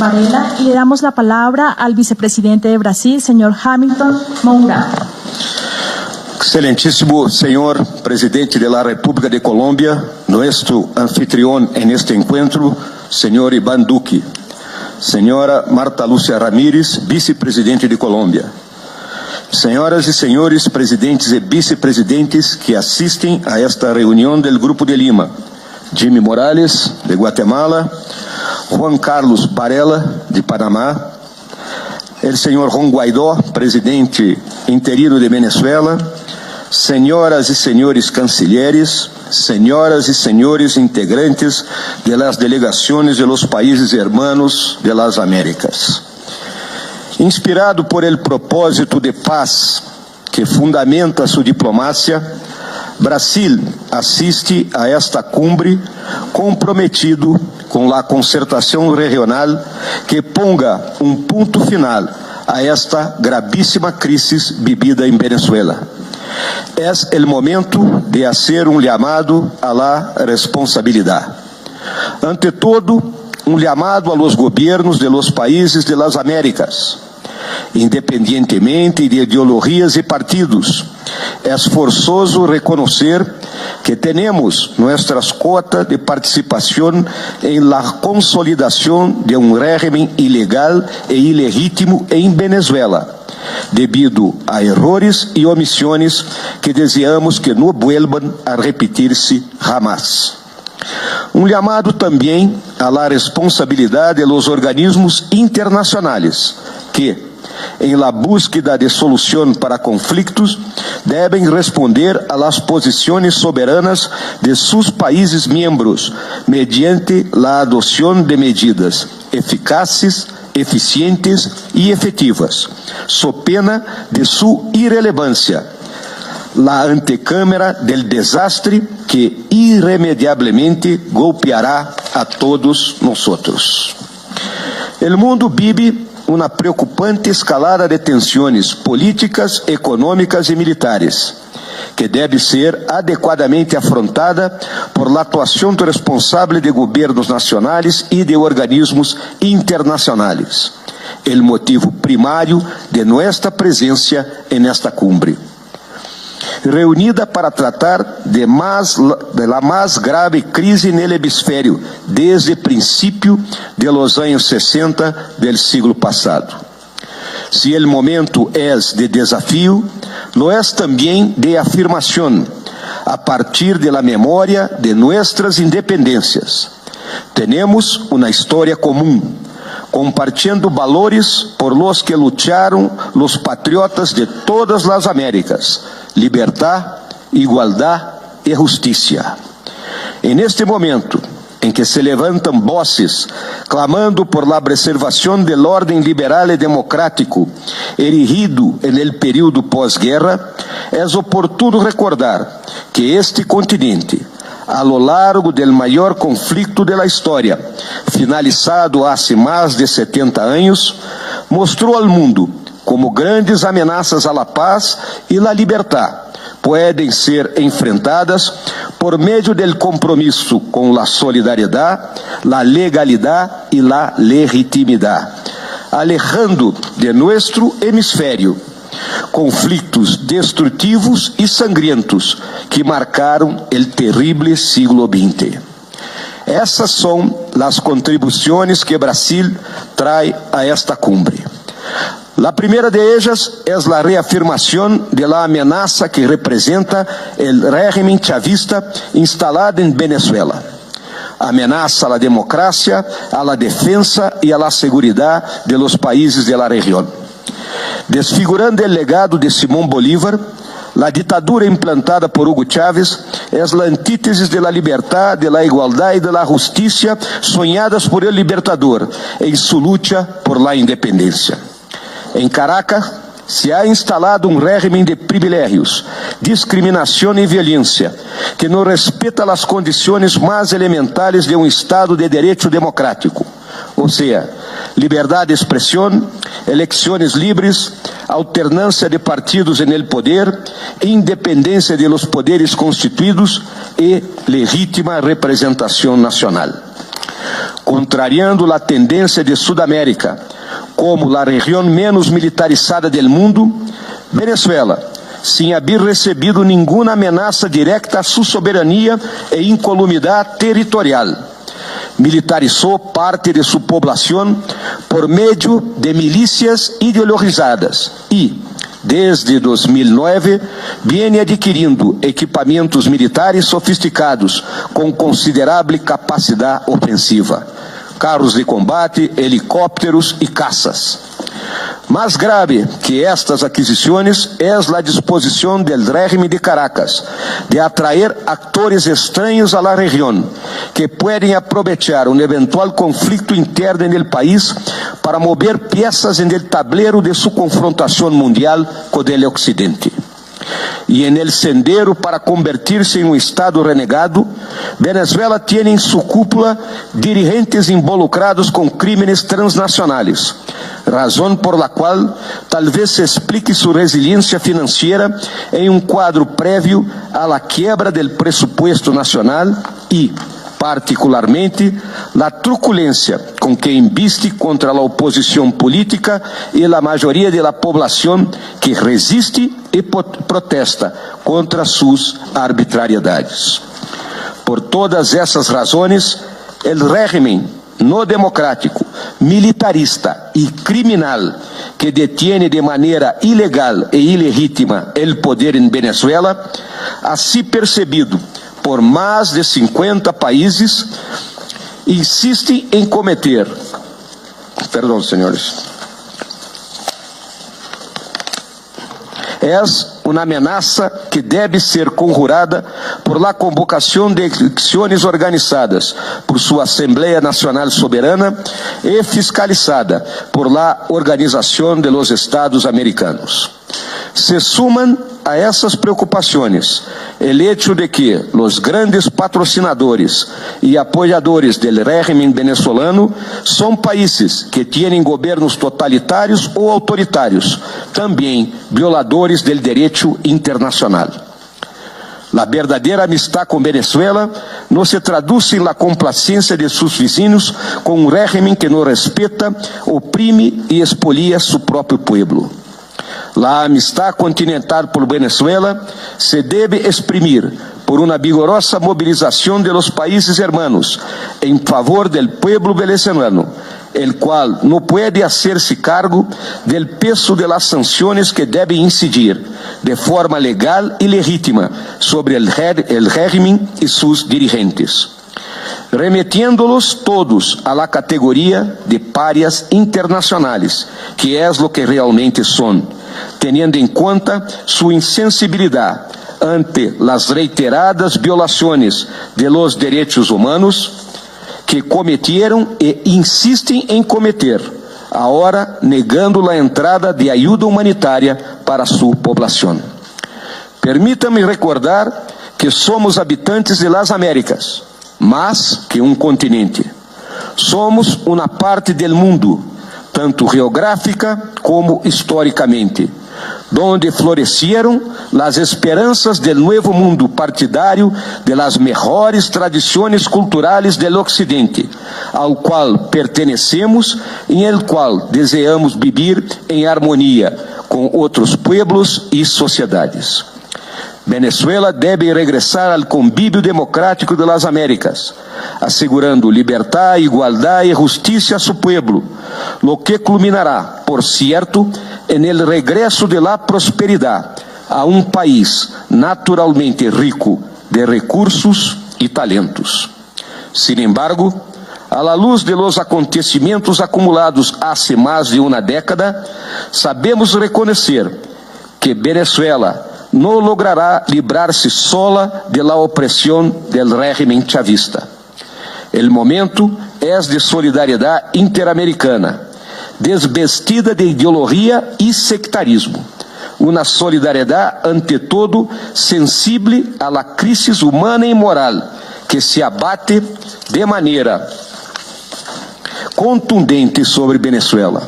Varela, y le damos la palabra al vicepresidente de Brasil, señor Hamilton Mourão. Excelentíssimo señor presidente de la República de Colombia, nuestro anfitrión en este encuentro, señor Iván Duque, señora Marta Lúcia Ramírez, vicepresidente de Colombia, señoras y señores presidentes y vicepresidentes que asisten a esta reunión del Grupo de Lima, Jimmy Morales, de Guatemala, Juan Carlos Varela, de Panamá, el señor Juan Guaidó, presidente interino de Venezuela, señoras y señores cancilleres, señoras y señores integrantes de las delegaciones de los países hermanos de las Américas. Inspirado por el propósito de paz que fundamenta su diplomacia, Brasil asiste a esta cumbre comprometido com la concertação regional que ponga um ponto final a esta gravíssima crise vivida em Venezuela. É o momento de fazer um chamado a la responsabilidade. Ante todo, um chamado a los gobiernos de los países de las Américas, independientemente de ideologias e partidos. É forçoso reconhecer que temos nossas cotas de participação em la consolidação de um régimen ilegal e ilegítimo em Venezuela, devido a errores e omissões que desejamos que não vuelvan a repetir-se jamás. Um chamado também a la responsabilidade de los organismos internacionais que, em la búsqueda de solução para conflitos, devem responder a las posições soberanas de seus países miembros, mediante la adoção de medidas eficazes, eficientes e efetivas, so pena de sua irrelevância, la antecâmara del desastre que irremediablemente golpeará a todos nosotros. El mundo vive uma preocupante escalada de tensões políticas, econômicas e militares, que deve ser adequadamente afrontada por la atuação responsável de governos nacionais e de organismos internacionais. El motivo primário de nossa presença en esta cumbre, reunida para tratar de la más grave crise no hemisfério desde o princípio de los anos 60 del siglo passado. Se el momento é de desafio, lo é também de afirmação, a partir de la memória de nuestras independências. Temos uma história comum, compartilhando valores por los que lutaram los patriotas de todas las Américas: libertad, igualdad e justiça. En este momento em que se levantam voces clamando por la preservação del orden liberal e democrático erigido en el período pós-guerra, é oportuno recordar que este continente, a lo largo del maior conflicto de la história, finalizado há mais de 70 anos, mostrou ao mundo como grandes ameaças à la paz e la libertad podem ser enfrentadas por meio do compromisso com a solidariedade, a legalidade e a legitimidade, alejando de nosso hemisfério conflitos destrutivos e sangrientos que marcaram o terrível siglo XX. Essas são as contribuições que Brasil traz a esta cumbre. La primera de ellas es la reafirmación de la amenaza que representa el régimen chavista instalado en Venezuela. Amenaza a la democracia, a la defensa y a la seguridad de los países de la región. Desfigurando el legado de Simón Bolívar, la dictadura implantada por Hugo Chávez es la antítesis de la libertad, de la igualdad y de la justicia soñadas por el libertador en su lucha por la independencia. Em Caracas, se ha instalado um régimen de privilégios, discriminação e violência, que não respeita as condições mais elementares de um Estado de direito democrático, ou seja, liberdade de expressão, eleições livres, alternância de partidos en el poder, independência de los poderes constituídos e legítima representação nacional. contrariando a tendência de Sudamérica como a região menos militarizada do mundo, Venezuela, sem haver recebido nenhuma ameaça direta a sua soberania e incolumidade territorial, militarizou parte de sua população por meio de milícias ideologizadas e, desde 2009, vem adquirindo equipamentos militares sofisticados com considerável capacidade ofensiva, carros de combate, helicópteros e caças. Mais grave que estas aquisições é a disposição do régimen de Caracas de atrair atores estranhos à região que podem aproveitar um eventual conflito interno no país para mover peças no tablero de sua confrontação mundial com o Ocidente. E en el sendero para convertir-se em um Estado renegado, Venezuela tem em sua cúpula dirigentes involucrados com crímenes transnacionais, razão por la qual talvez se explique sua resiliência financeira em um quadro prévio à la quiebra del presupuesto nacional e, particularmente, a truculência com que inviste contra a oposição política e a maioria da população que resiste e protesta contra suas arbitrariedades. Por todas essas razões, o régimen no democrático, militarista e criminal que detiene de maneira ilegal e ilegítima o poder em Venezuela, assim percebido por mais de 50 países, insiste em cometer, perdão, senhores, é uma ameaça que deve ser conjurada por la convocação de eleições organizadas por sua Assembleia Nacional Soberana e fiscalizada por la Organização de los Estados Americanos. Se suman a essas preocupações o hecho de que os grandes patrocinadores e apoiadores do régimen venezolano são países que têm governos totalitários ou autoritários, também violadores do direito internacional. A verdadeira amistad com Venezuela não se traduz em la complacência de seus vizinhos com um régimen que não respeita, oprime e expolia seu próprio pueblo. La amistad continental por Venezuela se debe exprimir por una vigorosa movilización de los países hermanos en favor del pueblo venezolano, el cual no puede hacerse cargo del peso de las sanciones que debe incidir de forma legal y legítima sobre el régimen y sus dirigentes, remetiéndolos todos a la categoría de parias internacionales, que es lo que realmente son, teniendo en cuenta su insensibilidad ante las reiteradas violaciones de los derechos humanos que cometieron e insisten en cometer, ahora negando la entrada de ayuda humanitaria para su población. Permítame recordar que somos habitantes de las Américas, más que un continente. Somos una parte del mundo, tanto geográfica como históricamente, donde floresceram as esperanças do novo mundo partidário de las mejores tradições culturais do Ocidente, ao qual pertenecemos e em qual desejamos viver em harmonia com outros pueblos e sociedades. Venezuela deve regressar ao convívio democrático de las Américas, assegurando liberdade, igualdade e justiça a seu pueblo, lo que culminará, por cierto, en el regreso de la prosperidad a un país naturalmente rico de recursos y talentos. Sin embargo, a la luz de los acontecimientos acumulados hace más de una década, sabemos reconocer que Venezuela no logrará librarse sola de la opresión del régimen chavista. El momento es de solidariedad interamericana, desvestida de ideologia e sectarismo, uma solidariedade ante todo sensible a la crisis humana e moral que se abate de maneira contundente sobre Venezuela,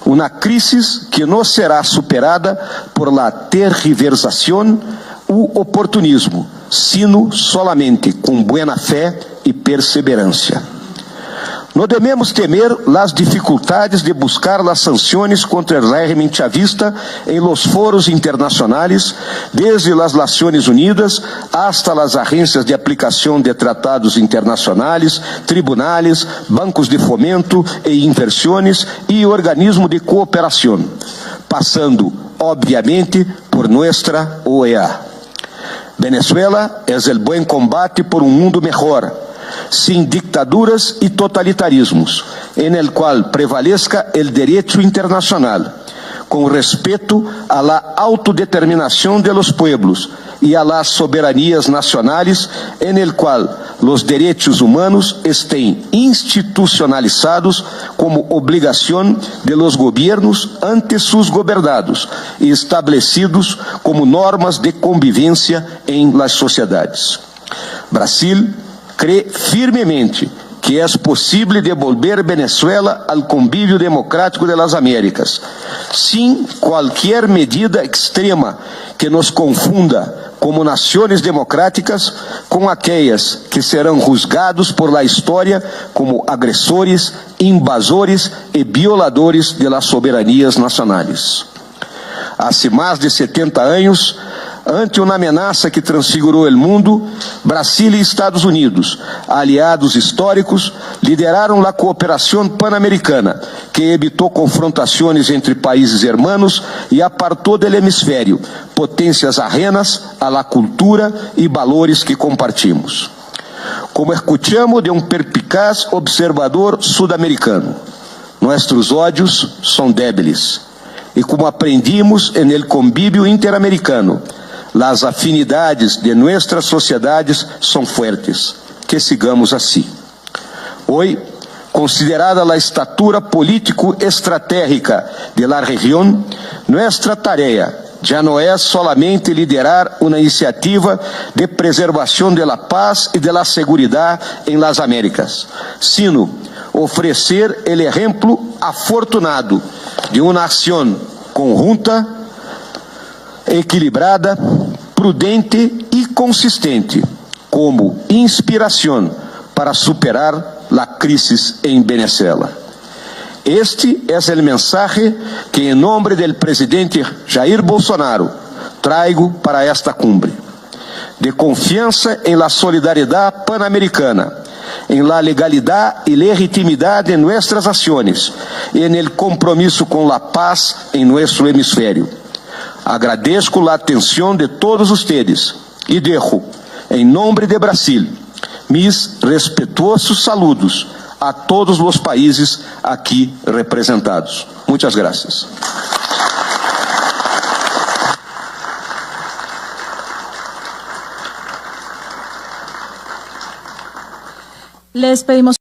uma crisis que não será superada por la tergiversação ou oportunismo, sino solamente com buena fé e perseverança. No debemos temer las dificultades de buscar las sanciones contra el régimen chavista en los foros internacionales, desde las Naciones Unidas hasta las agencias de aplicación de tratados internacionales, tribunales, bancos de fomento e inversiones y organismos de cooperación, pasando, obviamente, por nuestra OEA. Venezuela es el buen combate por un mundo mejor, sin dictaduras y totalitarismos, en el cual prevalezca el derecho internacional, con respeto a la autodeterminación de los pueblos y a las soberanías nacionales, en el cual los derechos humanos estén institucionalizados como obligación de los gobiernos ante sus gobernados y establecidos como normas de convivencia en las sociedades. Brasil cree firmemente que es posible devolver Venezuela al convivio democrático de las Américas, sin cualquier medida extrema que nos confunda como naciones democráticas con aquellas que serán juzgados por la historia como agresores, invasores y violadores de las soberanías nacionales. Hace más de 70 años, ante uma ameaça que transfigurou o mundo, Brasil e Estados Unidos, aliados históricos, lideraram a cooperação pan-americana, que evitou confrontações entre países hermanos e apartou do hemisfério potências ajenas à la cultura e valores que compartimos. Como escuchamos de um perspicaz observador sudamericano, nossos ódios são débiles, e como aprendimos en el convívio interamericano, las afinidades de nuestras sociedades são fuertes. Que sigamos assim. Hoy, considerada la estatura político-estratégica de la región, nuestra tarea já não é solamente liderar uma iniciativa de preservação de la paz e de la seguridad en las Américas, sino oferecer el ejemplo afortunado de uma ação conjunta, equilibrada, prudente e consistente, como inspiração para superar a crise em Venezuela. Este é o mensaje que, em nome do presidente Jair Bolsonaro, traigo para esta cumbre, de confiança em la solidariedade pan-americana, em la legalidade e legitimidade de nossas ações e en el compromisso com la paz em nosso hemisfério. Agradeço a atenção de todos ustedes e dejo, em nome de Brasil, mis respetuosos saludos a todos os países aqui representados. Muitas graças. Les pedimos